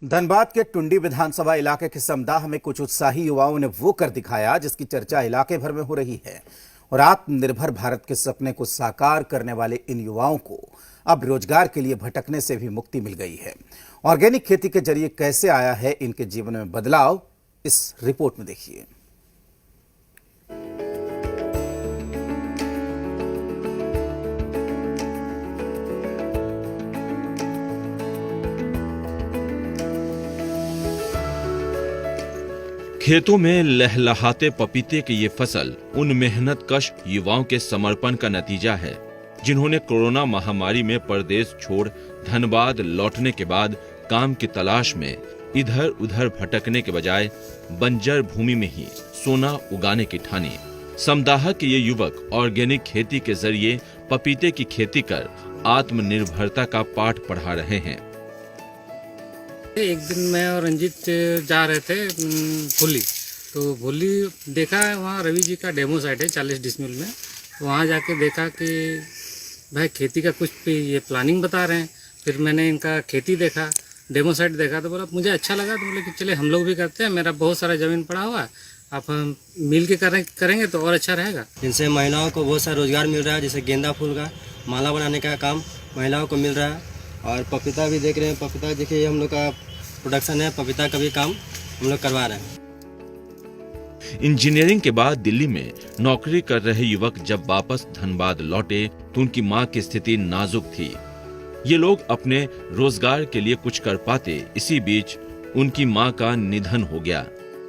धनबाद के टुंडी विधानसभा इलाके के समदाह में कुछ उत्साही युवाओं ने वो कर दिखाया जिसकी चर्चा इलाके भर में हो रही है। और आत्मनिर्भर भारत के सपने को साकार करने वाले इन युवाओं को अब रोजगार के लिए भटकने से भी मुक्ति मिल गई है। ऑर्गेनिक खेती के जरिए कैसे आया है इनके जीवन में बदलाव, इस रिपोर्ट में देखिए। खेतों में लहलहाते पपीते की ये फसल उन मेहनत कश युवाओं के समर्पण का नतीजा है जिन्होंने कोरोना महामारी में परदेश छोड़ धनबाद लौटने के बाद काम की तलाश में इधर उधर भटकने के बजाय बंजर भूमि में ही सोना उगाने की ठानी। समदाह के ये युवक ऑर्गेनिक खेती के जरिए पपीते की खेती कर आत्मनिर्भरता का पाठ पढ़ा रहे हैं। एक दिन मैं और रंजीत जा रहे थे भोली, तो भोली देखा वहाँ रवि जी का डेमो साइट है 40 डिसमिल में। तो वहाँ जाके देखा कि भाई खेती का कुछ भी ये प्लानिंग बता रहे हैं। फिर मैंने इनका खेती देखा, डेमो साइट देखा, तो बोला मुझे अच्छा लगा। तो बोले कि चले हम लोग भी करते हैं, मेरा बहुत सारा ज़मीन पड़ा हुआ है, आप हम मिल के करेंगे तो और अच्छा रहेगा। जिनसे महिलाओं को बहुत सारा रोजगार मिल रहा है, जैसे गेंदा फूल का माला बनाने का काम महिलाओं को मिल रहा है। और पपीता भी देख रहे हैं, पपीता देखिए हम लोग का प्रोडक्शन है, पपीता का भी काम हम लोग करवा रहे हैं। इंजीनियरिंग के बाद दिल्ली में नौकरी कर रहे युवक जब वापस धनबाद लौटे तो उनकी मां की स्थिति नाजुक थी। ये लोग अपने रोजगार के लिए कुछ कर पाते, इसी बीच उनकी मां का निधन हो गया।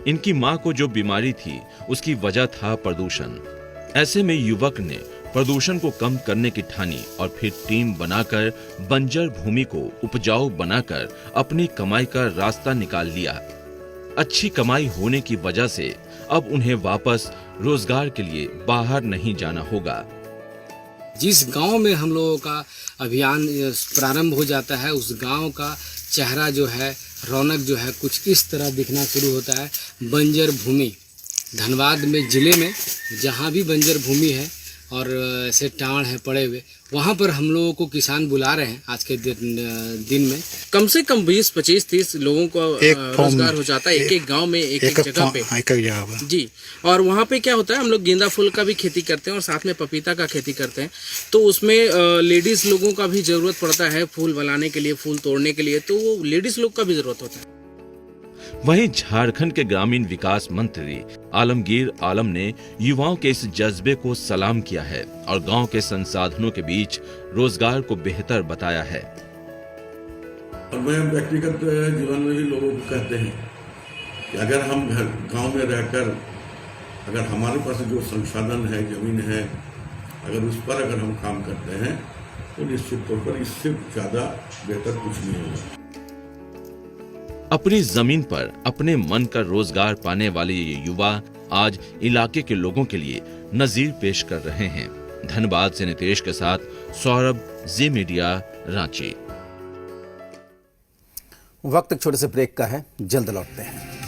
इनकी मां को जो बीमारी थी उसकी वजह था प्रदूषण। ऐसे में युवक ने प्रदूषण को कम करने की ठानी और फिर टीम बनाकर बंजर भूमि को उपजाऊ बनाकर अपनी कमाई का रास्ता निकाल लिया। अच्छी कमाई होने की वजह से अब उन्हें वापस रोजगार के लिए बाहर नहीं जाना होगा। जिस गांव में हम लोगों का अभियान प्रारंभ हो जाता है, उस गांव का चेहरा जो है, रौनक जो है, कुछ इस तरह दिखना शुरू होता है। बंजर भूमि धनबाद में जिले में जहां भी बंजर भूमि है और ऐसे टाण है पड़े हुए, वहाँ पर हम लोगों को किसान बुला रहे हैं। आज के दिन में कम से कम 20, 25, 30 लोगों को रोजगार हो जाता है एक गांव में, एक जगह पे जी। और वहाँ पे क्या होता है, हम लोग गेंदा फूल का भी खेती करते हैं और साथ में पपीता का खेती करते हैं। तो उसमें लेडीज लोगों का भी जरूरत पड़ता है फूल बनाने के लिए, फूल तोड़ने के लिए, तो वो लेडीज लोग का भी जरूरत होता है। वहीं झारखंड के ग्रामीण विकास मंत्री आलमगीर आलम ने युवाओं के इस जज्बे को सलाम किया है और गांव के संसाधनों के बीच रोजगार को बेहतर बताया है। और मैं व्यक्तिगत जीवन में भी लोगों को कहते हैं कि अगर हम गांव में रहकर अगर हमारे पास जो संसाधन है, जमीन है, अगर उस पर अगर हम काम करते हैं तो निश्चित तौर पर इससे ज्यादा बेहतर कुछ नहीं होगा। अपनी जमीन पर अपने मन का रोजगार पाने वाले ये युवा आज इलाके के लोगों के लिए नजीर पेश कर रहे हैं। धनबाद से नितेश के साथ सौरभ, जी मीडिया, रांची। वक्त छोटे से ब्रेक का है, जल्द लौटते हैं।